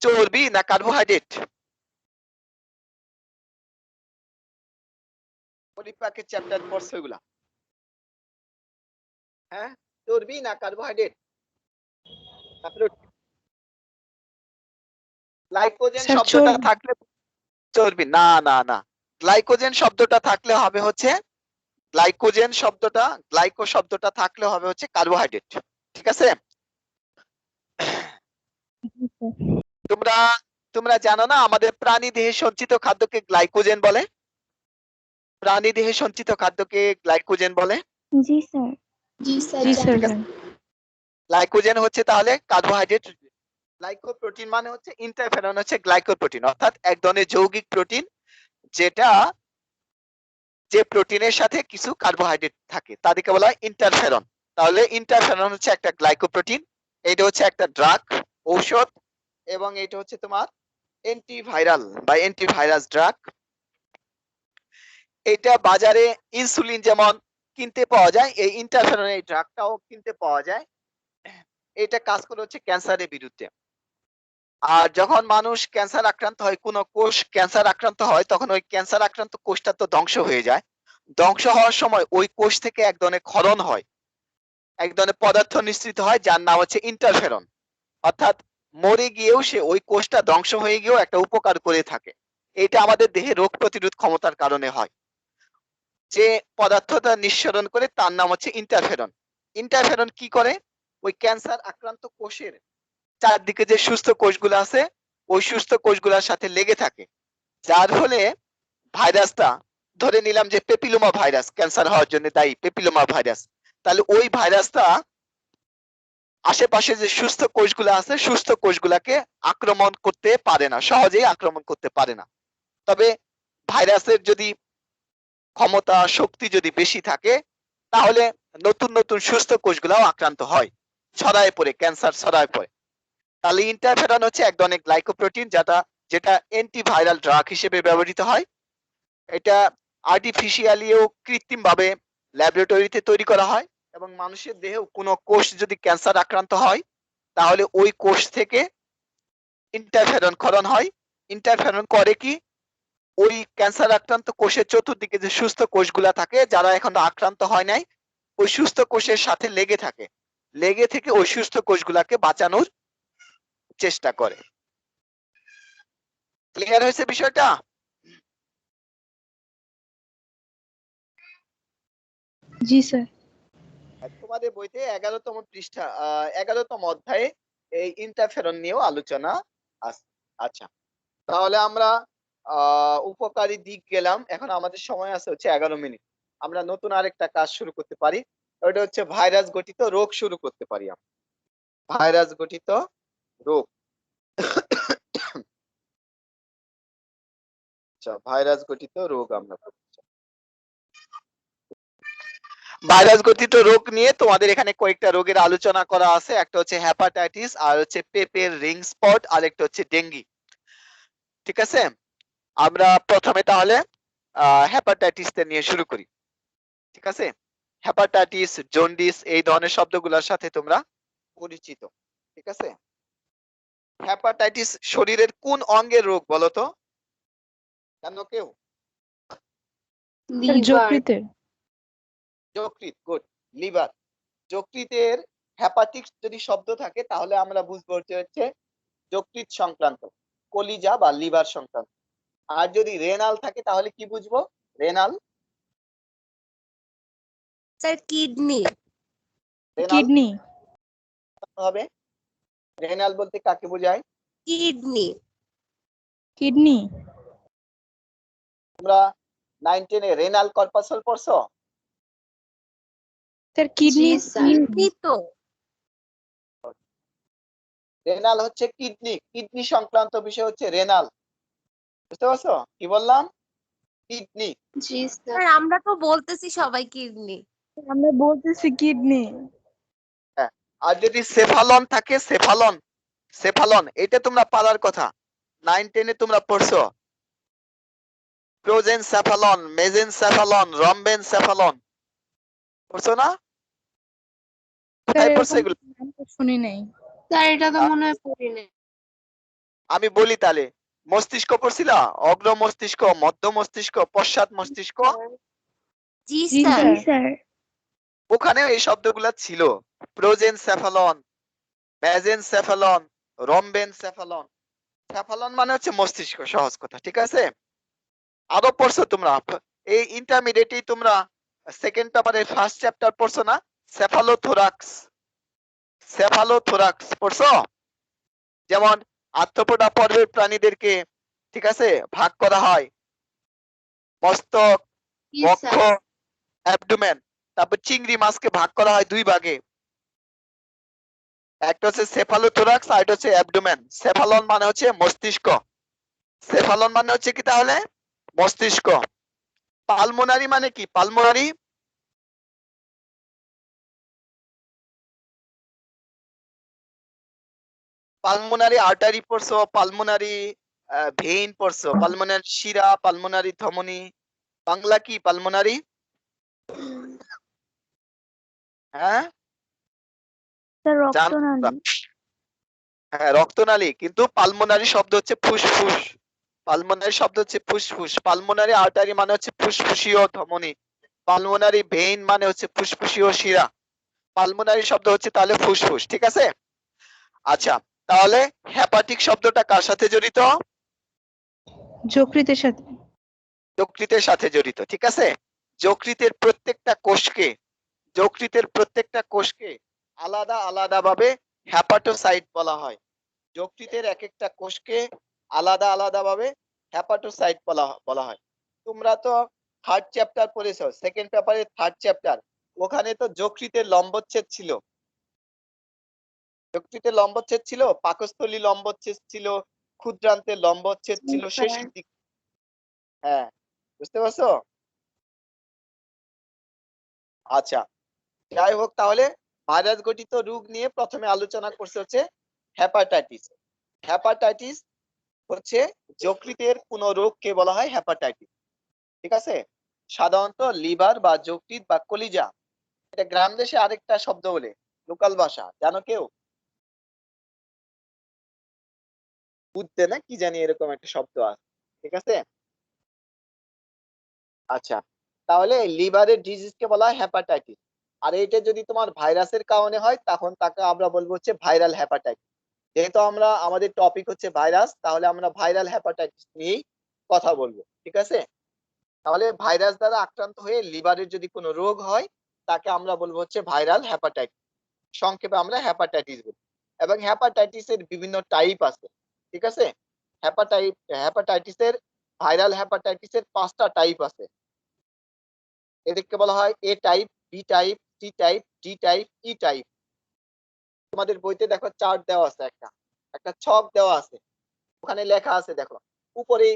S1: চর্বি না কার্বোহাইড্রেট? পরিপাকের চ্যাপ্টার পড়ছো এগুলা? হ্যাঁ, চর্বি না কার্বোহাইড্রেট? তারপরে গ্লাইকোজেন
S2: স্যার
S1: শব্দটা থাকলে চর্বি না, না, না। গ্লাইকোজেন শব্দটা থাকলে হবে হচ্ছে, গ্লাইকোজেন শব্দটা, গ্লাইকো শব্দটা থাকলে হবে হচ্ছে কার্বোহাইড্রেট, ঠিক আছে। তোমরা তোমরা জানো না আমাদের প্রাণী দেহে সঞ্চিত খাদ্যকে গ্লাইকোজেন বলে? প্রাণী দেহে সঞ্চিত খাদ্যকে গ্লাইকোজেন বলে।
S2: জি স্যার।
S3: জি স্যার।
S2: জি স্যার।
S1: গ্লাইকোজেন হচ্ছে তাহলে কার্বোহাইড্রেট, গ্লাইকোপ্রোটিন মানে হচ্ছে, ইন্টারফেরন হচ্ছে গ্লাইকোপ্রোটিন, অর্থাৎ এক ধরনের যৌগিক প্রোটিন, যেটা, যে প্রোটিনের সাথে কিছু কার্বোহাইড্রেট থাকে, তাদেরকে বলা হয় ইন্টারফেরন। তাহলে ইন্টারফেরন হচ্ছে একটা গ্লাইকোপ্রোটিন, এটা হচ্ছে একটা ড্রাগ, ঔষধ, এবং এটা হচ্ছে তোমার অ্যান্টিভাইরাল বা অ্যান্টিভাইরাস ড্রাগ। এটা বাজারে ইনসুলিন যেমন কিনতে পাওয়া যায়, এই ইন্টারফেরন এই ড্রাগটাও কিনতে পাওয়া যায়। এটা কাজ করে হচ্ছে ক্যান্সারের বিরুদ্ধে। আর যখন মানুষ ক্যান্সার আক্রান্ত হয়, কোন কোষ ক্যান্সার আক্রান্ত হয়, তখন ওই ক্যান্সার আক্রান্ত কোষটা তো ধ্বংস হয়ে যায়। ধ্বংস হওয়ার সময় ওই কোষ থেকে এক ধরনের ক্ষরণ হয়, এক ধরনের পদার্থ নিঃসৃত হয়, যার নাম হচ্ছে ইন্টারফেরন। অর্থাৎ মরে গিয়েও সে ওই কোষটা ধ্বংস হয়ে গিয়েও একটা উপকার করে থাকে। এটা আমাদের দেহে রোগ প্রতিরোধ ক্ষমতার কারণে হয়। যে পদার্থটা নিঃসরণ করে তার নাম হচ্ছে ইন্টারফেরন। ইন্টারফেরন কি করে? ওই ক্যান্সার আক্রান্ত কোষের চারদিকে যে সুস্থ কোষগুলো আছে, ওই সুস্থ কোষগুলোর সাথে লেগে থাকে, যার ফলে ভাইরাসটা, ধরে নিলাম যে পেপিলোমা ভাইরাস ক্যান্সার হওয়ার জন্য দায়ী, পেপিলোমা ভাইরাস, তাহলে ওই ভাইরাসটা আশেপাশে যে সুস্থ কোষগুলো আছে, সুস্থ কোষগুলাকে আক্রমণ করতে পারে না, সহজেই আক্রমণ করতে পারে না। তবে ভাইরাসের যদি ক্ষমতা, শক্তি যদি বেশি থাকে, তাহলে নতুন নতুন সুস্থ কোষগুলাও আক্রান্ত হয়, ছড়ায় পড়ে, ক্যান্সার ছড়ায় পড়ে। তাহলে ইন্টারফেরন হচ্ছে এক ধরনের গ্লাইকোপ্রোটিন, যেটা অ্যান্টিভাইরাল ড্রাগ হিসেবে ব্যবহৃত হয়। এটা আর্টিফিশিয়ালিও, কৃত্রিম ভাবে ল্যাবরেটরিতে তৈরি করা হয়, এবং মানুষের দেহেও কোনো কোষ যদি ক্যান্সার আক্রান্ত হয়, তাহলে ওই কোষ থেকে ইন্টারফেরন ক্ষরণ হয়। ইন্টারফেরন করে কি? ওই ক্যান্সার আক্রান্ত কোষের চতুর্দিকে যে সুস্থ কোষগুলা থাকে, যারা এখন আক্রান্ত হয় নাই, ওই সুস্থ কোষের সাথে লেগে থাকে, লেগে থেকে ওই সুস্থ কোষগুলাকে বাঁচানোর চেষ্টা করে। ক্লিয়ার হয়েছে বিষয়টা?
S2: জি স্যার।
S1: তোমাদের বইতে 11তম পৃষ্ঠা, 11তম অধ্যায়ে এই ইন্টারফেরন নিয়েও আলোচনা আছে। আচ্ছা, তাহলে আমরা উপকারী দিক গেলাম, এখন আমাদের সময় আছে হচ্ছে 11 মিনিট। আমরা নতুন আরেকটা কাজ শুরু করতে পারি, ওটা হচ্ছে ভাইরাস গঠিত রোগ শুরু করতে পারি আমরা। ভাইরাস গঠিত রোগ। আচ্ছা, ভাইরাস গঠিত রোগ আমরা করতে চাই। ভাইরাস গঠিত রোগ নিয়ে তোমাদের এখানে কয়েকটা রোগের আলোচনা করা আছে। একটা হচ্ছে হেপাটাইটিস, আর হচ্ছে পেপের রিং স্পট, আর একটা হচ্ছে ডেঙ্গি। ঠিক আছে, আমরা প্রথমে তাহলে হেপাটাইটিস নিয়ে শুরু করি। ঠিক আছে, হেপাটাইটিস, জন্ডিস এই ধরনের শব্দগুলোর সাথে তোমরা পরিচিত। ঠিক আছে, হেপাটাইটিস শরীরের কোন অঙ্গের রোগ বলো তো? জানো কেউ?
S2: স্যার যকৃতের।
S1: যকৃৎ, গুড। লিভার, যকৃতের হেপাটিক যদি শব্দ থাকে তাহলে আমরা বুঝবো হচ্ছে যকৃৎ সংক্রান্ত, কলিজা বা লিভার সংক্রান্ত। আর যদি রেনাল থাকে তাহলে কি বুঝবো? Renal,
S3: sir kidney.
S1: Renal
S2: kidney.
S1: হবে। রেনাল বলতে কাকে বোঝায়?
S3: কিডনি।
S2: কিডনি।
S1: তোমরা 9 10 এ রেনাল কর্পাসল পড়ছো?
S2: Sir kidney.
S3: কিডনি তো
S1: রেনাল হচ্ছে কিডনি, কিডনি সংক্রান্ত বিষয় হচ্ছে রেনাল। বুঝতে পারছো কি বললাম? কিডনি।
S3: স্যার আমরা তো বলতেছি সবাই কিডনি।
S2: আমরা বলতেছি কিডনি।
S1: হ্যাঁ, আর যদি সেফালন থাকে, সেফালন, সেফালন এটা তোমরা পারার কথা। 9 10 এ তোমরা পড়ছো প্রোজেনসেফালন, মেজেনসেফালন, রম্বেনসেফালন, পড়ছো না?
S2: স্যার
S1: কোথায় পড়ছো
S2: এরকম
S1: এগুলো?
S2: নাম তো শুনি নাই।
S3: স্যার এটা তো মনে হয় পড়ি নাই।
S1: আমি বলি তাহলে, মস্তিষ্ক পড়ছিলা? অগ্র মস্তিষ্ক, মধ্য মস্তিষ্ক, পশ্চাৎ মস্তিষ্ক,
S3: জি
S2: জি
S3: স্যার।
S2: স্যার।
S1: ওখানে এই শব্দগুলা ছিল। প্রোজেনসেফালন, মেজেনসেফালন, রম্বেনসেফালন। সেফালন মানে হচ্ছে মস্তিষ্ক, সহজ কথা। ঠিক আছে, আরো পড়ছো তোমরা এই ইন্টারমিডিয়েটেই তোমরা সেকেন্ড পেপারের ফার্স্ট চ্যাপ্টার পড়ছো না? সেফালোথোরাক্স, সেফালোথোরাক্স পড়ছো? যেমন আর্থ্রোপোডা পর্বের প্রাণীদেরকে, ঠিক আছে, ভাগ করা হয় মস্তক, বক্ষ, অ্যাবডোমেন। তারপর চিংড়ি মাছকে ভাগ করা হয় দুই ভাগে, একটা হচ্ছে সেফালোথোরাক্স আর একটা হচ্ছে অ্যাবডোমেন। সেফালন মানে হচ্ছে মস্তিষ্ক, সেফালন মানে হচ্ছে কি তাহলে? মস্তিষ্ক। পালমোনারি মানে কি? পালমোনারি, পালমোনারি আর্টারি পড়ছো, পালমোনারি ভেইন পড়ছো, পালমোনারি শিরা, পালমোনারি ধমনী। বাংলা কি পালমোনারি? হ্যাঁ,
S2: স্যার
S1: জানো তোমরা?
S2: রক্তনালী।
S1: হ্যাঁ, রক্তনালী, কিন্তু পালমোনারি শব্দ হচ্ছে ফুসফুস। পালমোনারি শব্দ হচ্ছে ফুসফুস। পালমোনারি আর্টারি মানে হচ্ছে ফুসফুসীয় ধমনী। পালমোনারি ভেইন মানে হচ্ছে ফুসফুসীয় শিরা। পালমোনারি শব্দ হচ্ছে তাহলে ফুসফুস। ঠিক আছে, আচ্ছা, তাহলে হেপাটিক শব্দটা কার সাথে জড়িত?
S2: যকৃতের সাথে।
S1: যকৃতের সাথে জড়িত। ঠিক আছে, যকৃতের প্রত্যেকটা কোষকে, যকৃতের প্রত্যেকটা কোষকে আলাদা আলাদা ভাবে হেপাটোসাইট বলা হয়। যকৃতের এক একটা কোষকে আলাদা আলাদা ভাবে হেপাটোসাইট বলা হয়। তোমরা তো থার্ড চ্যাপ্টার পড়েছো, সেকেন্ড পেপারের থার্ড চ্যাপ্টার, ওখানে তো যকৃতের লম্বচ্ছেদ ছিল। যকৃতের লম্বচ্ছেদ ছিল, পাকস্থলী লম্বচ্ছেদ ছিল, ক্ষুদ্রান্তের লম্বচ্ছেদ ছিল শেষের দিকে। হ্যাঁ, বুঝতে পারছো? আচ্ছা, যাই হোক, তাহলে ভাইরাস গঠিত রোগ নিয়ে প্রথমে আলোচনা করছে হচ্ছে হেপাটাইটিস। হেপাটাইটিস হচ্ছে যকৃতের কোন রোগকে বলা হয় হেপাটাইটিস। ঠিক আছে, সাধারণত লিভার বা যকৃৎ বা কলিজা, এটা গ্রাম দেশে আরেকটা শব্দ বলে, লোকাল ভাষা, জানো কেউ? বুঝতে না কি জানি এরকম একটা শব্দ আছে। ঠিক আছে, আচ্ছা, তাহলে লিভারের ডিজিজকে বলা হয় হেপাটাইটিস। আর এটা যদি তোমার ভাইরাসের কারণে হয় তখন তাকে আমরা বলবো হচ্ছে ভাইরাল হেপাটাইটিস। যেহেতু আমরা আমাদের টপিক হচ্ছে ভাইরাস, তাহলে আমরা ভাইরাল হেপাটাইটিস নিয়েই কথা বলবো। ঠিক আছে, তাহলে ভাইরাস দ্বারা আক্রান্ত হয়ে লিভারের যদি কোনো রোগ হয় তাকে আমরা বলবো হচ্ছে ভাইরাল হেপাটাইটিস, সংক্ষেপে আমরা হেপাটাইটিস বলি। এবং হেপাটাইটিসের বিভিন্ন টাইপ আছে। ঠিক আছে, হেপাটাইটিসের, ভাইরাল হেপাটাইটিসের 5টা টাইপ আছে। এদেরকে বলা হয় A type, B type, C type, D type, E type. তোমাদের বইতে দেখো চার্ট দেওয়া আছে, একটা একটা ছক দেওয়া আছে, ওখানে লেখা আছে, দেখো উপরে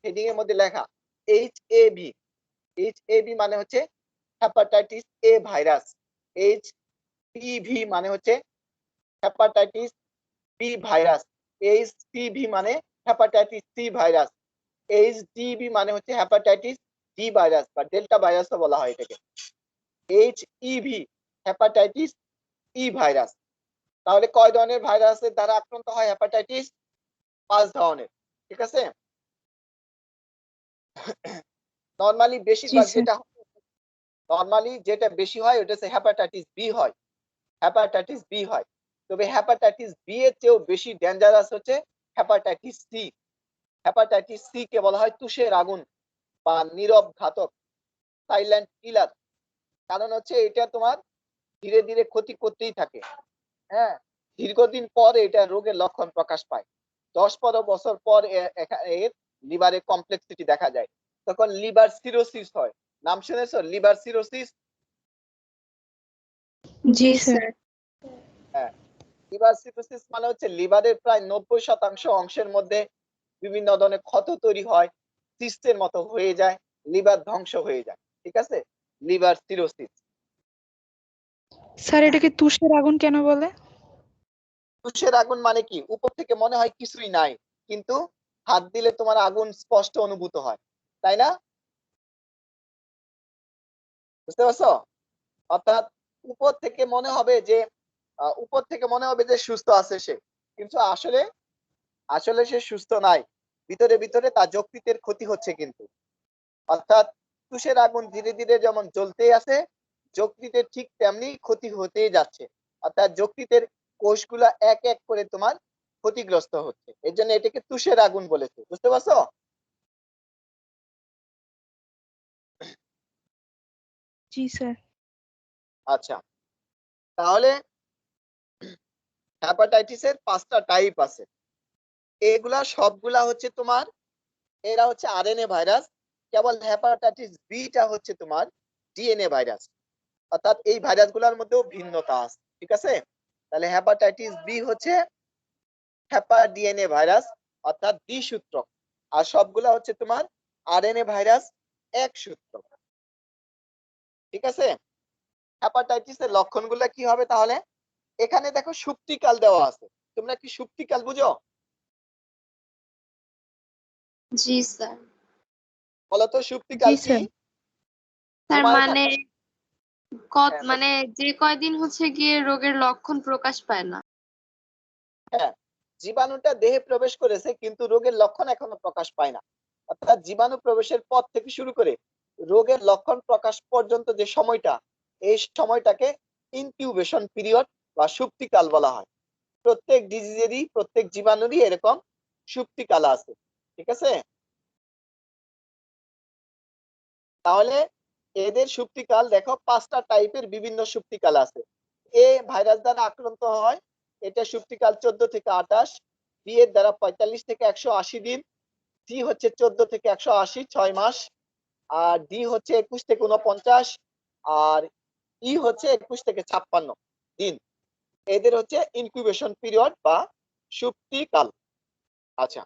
S1: হেডিং এর মধ্যে লেখা H A V. H A V মানে হচ্ছে হেপাটাইটিস এ ভাইরাস। এইচপিভি মানে হচ্ছে হেপাটাইটিস বি ভাইরাস। এইচপিভি মানে হেপাটাইটিস সি ভাইরাস। এইচডিভি মানে হচ্ছে হেপাটাইটিস ডি ভাইরাস বা ডেল্টা ভাইরাসও বলা হয় এটাকে। HEV hepatitis E virus. তাহলে কয় ধরনের ভাইরাসের দ্বারা আক্রান্ত হয় হেপাটাইটিস? 5 ধরনের। ঠিক আছে। নরমালি
S2: জি
S1: বেশিরভাগ
S2: স্যার।
S1: যেটা বেশি হয় ওটা হচ্ছে হেপাটাইটিস বি হয়। হেপাটাইটিস বি হয়। তবে হেপাটাইটিস বি এর চেয়েও বেশি ডেঞ্জারাস হচ্ছে hepatitis C. Hepatitis C K বলা হয় তুষের আগুন বা নীরব ঘাতক, সাইলেন্ট কিলার। কারণ হচ্ছে এটা তোমার ধীরে ধীরে ক্ষতি করতেই থাকে। হ্যাঁ, দীর্ঘদিন পর এটা রোগের লক্ষণ প্রকাশ পায়। 10-15 বছর পর এর লিভারে কমপ্লেক্সিটি দেখা যায়। তখন লিভার সিরোসিস হয়। নাম শুনেছো লিভার সিরোসিস?
S2: জি স্যার।
S1: হ্যাঁ, লিভার সিরোসিস মানে হচ্ছে লিভারের প্রায় 90% অংশের মধ্যে বিভিন্ন ধরনের ক্ষত তৈরি হয়, সিস্টের মতো হয়ে যায়, লিভার ধ্বংস হয়ে যায়। ঠিক আছে, লিভার সিরোসিস।
S2: স্যার এটাকে তুষের আগুন কেন বলে?
S1: তুষের আগুন মানে কি, উপর থেকে মনে হয় কিছুই নাই, কিন্তু হাত দিলে তোমার আগুন স্পষ্ট অনুভূত হয়, তাই না? বুঝতে পারছো? অর্থাৎ উপর থেকে মনে হবে যে সুস্থ আছে সে, কিন্তু আসলে আসলে সে সুস্থ নাই। ভিতরে ভিতরে তার যকৃতের ক্ষতি হচ্ছে কিন্তু। অর্থাৎ তুষের আগুন ধীরে ধীরে যেমন জ্বলতেই আছে, যকৃতের ঠিক তেমনি ক্ষতি হতেই যাচ্ছে। অর্থাৎ যকৃতের কোষগুলা এক এক করে তোমার ক্ষতিগ্রস্ত হচ্ছে। এর জন্য এটাকে তুষের আগুন বলেছে। বুঝতে পারছো?
S2: জি স্যার।
S1: আচ্ছা, তাহলে হেপাটাইটিসের 5টা টাইপ আছে। এগুলা সবগুলা হচ্ছে তোমার, এরা হচ্ছে আরএনএ ভাইরাস। কেবল হেপাটাইটিস বিটা হচ্ছে তোমার ডিএনএ ভাইরাস। অর্থাৎ এই ভাইরাসগুলোর মধ্যেও ভিন্নতা আছে। ঠিক আছে, তাহলে হেপাটাইটিস বি হচ্ছে হেপা ডিএনএ ভাইরাস, অর্থাৎ দ্বিসূত্রক। আর সবগুলা হচ্ছে তোমার আরএনএ ভাইরাস, এক সূত্রক। ঠিক আছে, হেপাটাইটিসের লক্ষণগুলো কি হবে তাহলে? এখানে দেখো সুপ্তিকাল দেওয়া আছে। তোমরা কি সুপ্তিকাল বুঝো?
S3: জি স্যার।
S1: বলো তো
S2: জি
S1: সুপ্তিকাল কি?
S2: স্যার।
S3: স্যার
S1: তোমার
S3: মানে
S1: হ্যাঁ বলো।
S3: মানে যে কয়দিন হচ্ছে গিয়ে রোগের লক্ষণ প্রকাশ পায় না।
S1: হ্যাঁ, জীবাণুটা দেহে প্রবেশ করেছে কিন্তু রোগের লক্ষণ এখনো প্রকাশ পায় না। অর্থাৎ জীবাণু প্রবেশের পর থেকে শুরু করে রোগের লক্ষণ প্রকাশ পর্যন্ত যে সময়টা, এই সময়টাকে ইনকিউবেশন পিরিয়ড বা সুপ্তিকাল বলা হয়। প্রত্যেক ডিজিজেরই, প্রত্যেক জীবাণুরই এরকম সুপ্তিকাল আছে। ঠিক আছে, তাহলে এদের সুপ্তিকাল দেখো 5টা টাইপের বিভিন্ন সুপ্তিকাল আছে। এ ভাইরাস দ্বারা আক্রান্ত হয়, এটা সুপ্তিকাল 14 থেকে 28। বি এর দ্বারা 45 থেকে 180 দিন। সি হচ্ছে 14 থেকে 180, 6 মাস। আর ডি হচ্ছে 21 থেকে 49। আর ই হচ্ছে 21 থেকে 56 দিন। এদের হচ্ছে ইনকিউবেশন পিরিয়ড বা সুপ্তিকাল। আচ্ছা,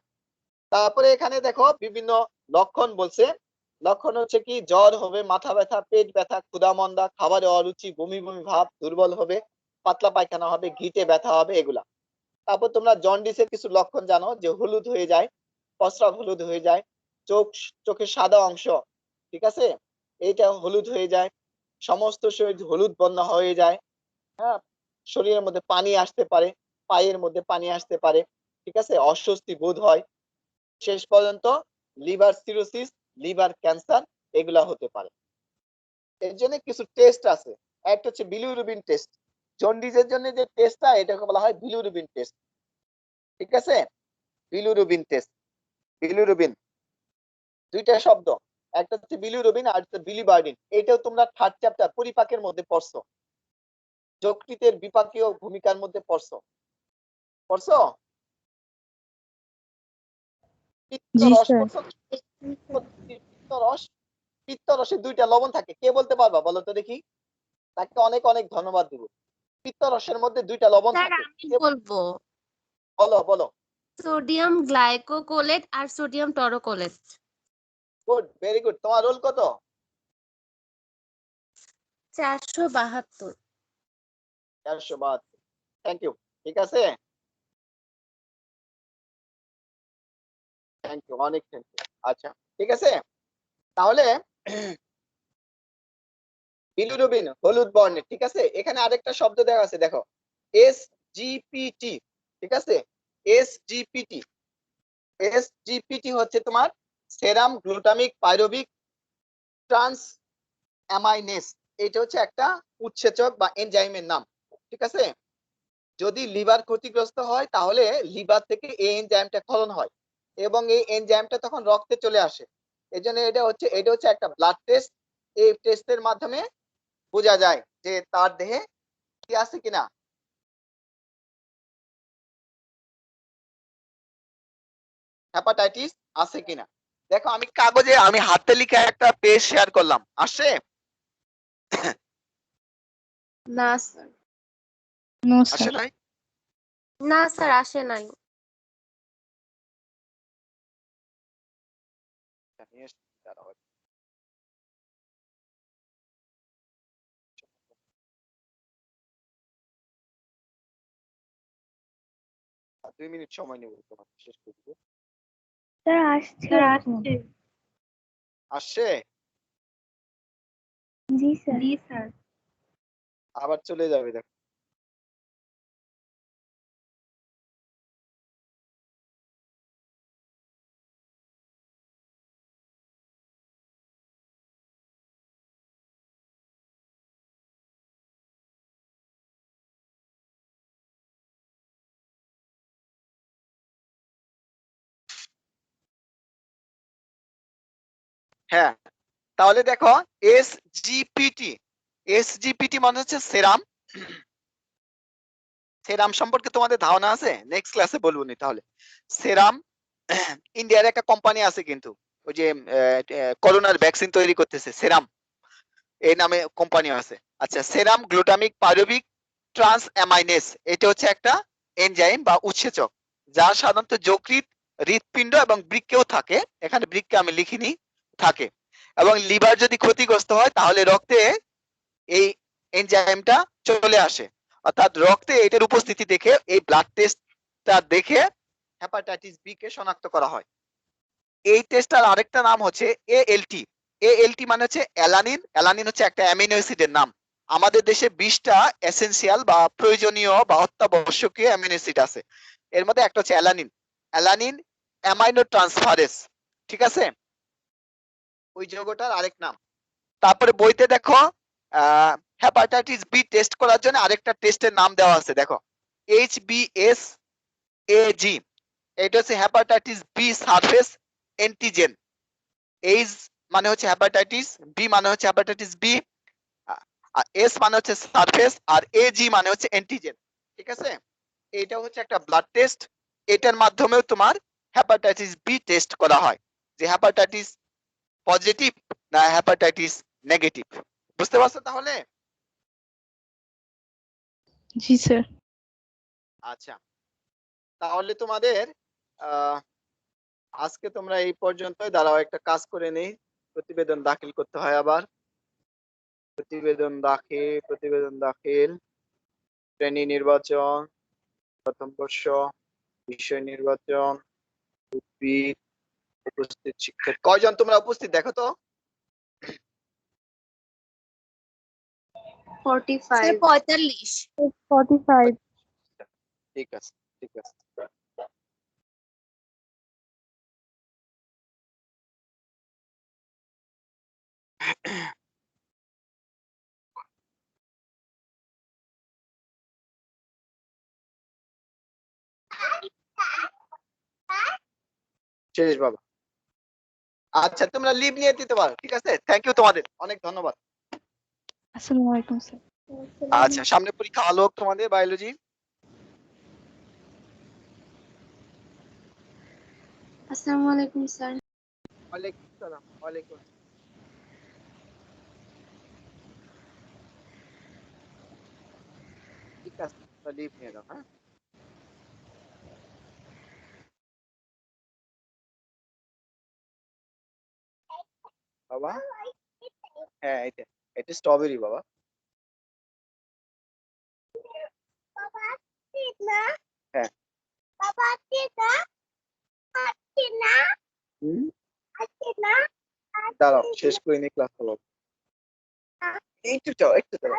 S1: তারপরে এখানে দেখো বিভিন্ন লক্ষণ বলছে। লক্ষণ হচ্ছে কি, জ্বর হবে, মাথা ব্যথা, পেট ব্যথা, ক্ষুধা-মন্দা, খাবারে অরুচি, বমি বমি ভাব, দুর্বল হবে, পাতলা পায়খানা হবে, গিটে ব্যথা হবে, এগুলা। তারপর তোমরা জন্ডিসের কিছু লক্ষণ জানো, যে হলুদ হয়ে যায়, প্রস্রাব হলুদ হয়ে যায়, চোখের সাদা অংশ, ঠিক আছে, এইটা হলুদ হয়ে যায়, সমস্ত শরীর হলুদ বর্ণ হয়ে যায়। হ্যাঁ, শরীরের মধ্যে পানি আসতে পারে, পায়ের মধ্যে পানি আসতে পারে, ঠিক আছে, অস্বস্তি বোধ হয়। শেষ পর্যন্ত লিভার সিরোসিস, লিভার ক্যান্সার এগুলা হতে পারে। এর জন্য কিছু টেস্ট আছে। একটা হচ্ছে বিলিরুবিন টেস্ট। জন্ডিসের জন্য যে টেস্টটা, এটাকে বলা হয় বিলিরুবিন টেস্ট। ঠিক আছে, বিলিরুবিন টেস্ট। বিলিরুবিন দুইটা শব্দ, একটা হচ্ছে বিলিরুবিন আর একটা বিলিবার্ডিন। এটাও তোমরা 3rd চ্যাপ্টার পরিপাকের মধ্যে পড়ছো, যকৃতের বিপাকীয় ভূমিকার মধ্যে পড়ছো। পড়ছো?
S2: জি
S1: পিত্তরস
S2: স্যার।
S1: পড়ছো? পিত্তরস, পিত্তরসে 2টা লবণ থাকে, কে বলতে পারবা বলো তো দেখি? তাকে অনেক অনেক ধন্যবাদ দিব। পিত্তরসের মধ্যে 2টা লবণ
S3: স্যার
S1: থাকে,
S3: আমি বলবো
S1: বলো বলো।
S3: সোডিয়াম গ্লাইকোকোলেট আর sodium taurocholate.
S1: Good, very good. তোমার রোল কত?
S3: 472।
S1: 472। Thank you. ঠিক আছে, থ্যাংক ইউ, অনেক থ্যাংক ইউ। আচ্ছা, ঠিক আছে, তাহলে বিলিরুবিন হলুদ বর্ণের। ঠিক আছে, এখানে আরেকটা শব্দ দেওয়া আছে, দেখো, এসজিপিটি। ঠিক আছে, এসজিপিটি। এসজিপিটি হচ্ছে তোমার সেরাম গ্লুটামিক পাইরুভিক ট্রান্স অ্যামাইনেস। এটা হচ্ছে একটা উৎসেচক বা এনজাইমের নাম। ঠিক আছে, যদি লিভার ক্ষতিগ্রস্ত হয় তাহলে লিভার থেকে এই এনজাইমটা ক্ষরণ হয় এবং এই এনজাইমটা তখন রক্তে চলে আসে। এজন্য এটা হচ্ছে একটা ব্লাড টেস্ট। এই টেস্টের মাধ্যমে বোঝা যায় যে তার দেহে কি আছে কিনা। হেপাটাইটিস আছে কিনা। দেখো, আমি কাগজে আমি হাতে লিখে একটা পেজ শেয়ার করলাম, আসছে?
S3: না স্যার।
S2: নো
S1: আসে
S2: স্যার।
S1: নাই?
S3: না স্যার, আসে নাই।
S1: দাঁড়াও, 2 মিনিট সময় নেব তোমার শেষ করতে।
S2: স্যার আসছে এখন।
S1: আসছে?
S2: জি স্যার। জি স্যার।
S1: আবার চলে যাবে, দেখো। হ্যাঁ, তাহলে দেখো, এসজিপিটি। এসজিপিটি মানে হচ্ছে সেরাম। সেরাম সম্পর্কে তোমাদের ধারণা আছে? নেক্সট ক্লাসে বলবো নি। তাহলে সেরাম ইন্ডিয়ার একটা কোম্পানি আছে, কিন্তু ওই যে করোনার ভ্যাকসিন তৈরি করতেছে, সেরাম এই নামে কোম্পানি আছে। আচ্ছা, সেরাম গ্লুটামিক পাইরুভিক ট্রান্স অ্যামাইনেস, এটা হচ্ছে একটা এনজাইম বা উৎসেচক, যা সাধারণত যকৃৎ, হৃৎপিণ্ড এবং বৃক্কেও থাকে। এখানে বৃক্কে আমি লিখিনি, থাকে। এবং লিভার যদি ক্ষতিগ্রস্ত হয় তাহলে রক্তে এই এনজাইমটা চলে আসে। অর্থাৎ রক্তে এটার উপস্থিতি দেখে, এই ব্লাড টেস্টটা দেখে হেপাটাইটিস বি কে শনাক্ত করা হয়। এই টেস্টটার আরেকটা নাম হচ্ছে এএলটি। এএলটি মানে হচ্ছে অ্যালানিন। অ্যালানিন হচ্ছে একটা অ্যামিনো অ্যাসিডের নাম। আমাদের দেশে 20টা এসেনশিয়াল বা প্রয়োজনীয় বা অত্যাবশ্যকীয় অ্যামিনো অ্যাসিড আছে। এর মধ্যে একটা হচ্ছে অ্যালানিন। Alanine amino transferase. ঠিক আছে, ওই যৌগটার আরেক নাম। তারপরে বইতে দেখো, হেপাটাইটিস বি টেস্ট করার জন্য আরেকটা টেস্টের নাম দেওয়া আছে, দেখো, এইচবিএস এজি। এটা হচ্ছে hepatitis B surface antigen. H মানে হচ্ছে হেপাটাইটিস, বি মানে হচ্ছে হেপাটাইটিস বি, আর এস মানে হচ্ছে সারফেস, আর এজি মানে হচ্ছে অ্যান্টিজেন। ঠিক আছে, এটা হচ্ছে একটা ব্লাড টেস্ট। এটার মাধ্যমেও তোমার হেপাটাইটিস বি টেস্ট করা হয়, যে হেপাটাইটিস পজিটিভ না হেপাটাইটিস নেগেটিভ। বুঝতে পারছো তাহলে?
S2: জি স্যার।
S1: আচ্ছা, তাহলে তোমাদের আজকে তোমরা এই পর্যন্তই। দাঁড়াও, একটা কাজ করে নেই। প্রতিবেদন দাখিল করতে হয় আবার। প্রতিবেদন দাখিল, শ্রেণী নির্বাচন, প্রথম বর্ষ, বিষয় নির্বাচন, উদ্ভিদ, উপস্থিত শিক্ষার্থী। কয়জন তোমরা উপস্থিত দেখো তো?
S3: 45। 45।
S2: 45।
S1: ঠিক আছে, ঠিক আছে। শেষ বাবা। আচ্ছা, তোমরা লিভ নিয়ে দিতে পারো। ঠিক আছে, থ্যাংক ইউ, তোমাদের অনেক ধন্যবাদ।
S2: আসসালামু আলাইকুম স্যার।
S1: আচ্ছা, সামনে পরীক্ষা ভালো হোক তোমাদের, বায়োলজি।
S3: আসসালামু আলাইকুম স্যার।
S1: ওয়ালাইকুম আসসালাম। ওয়ালাইকুম আসসালাম। ঠিক আছে, লিভ নিয়ে দাও। হ্যাঁ বাবা, হ্যাঁ এটা এটা স্ট্রবেরি বাবা। হ্যাঁ। হুম, দাঁড়াও শেষ করে নিয়ে ক্লাস চালাবো। একটু চাও একটু চাও।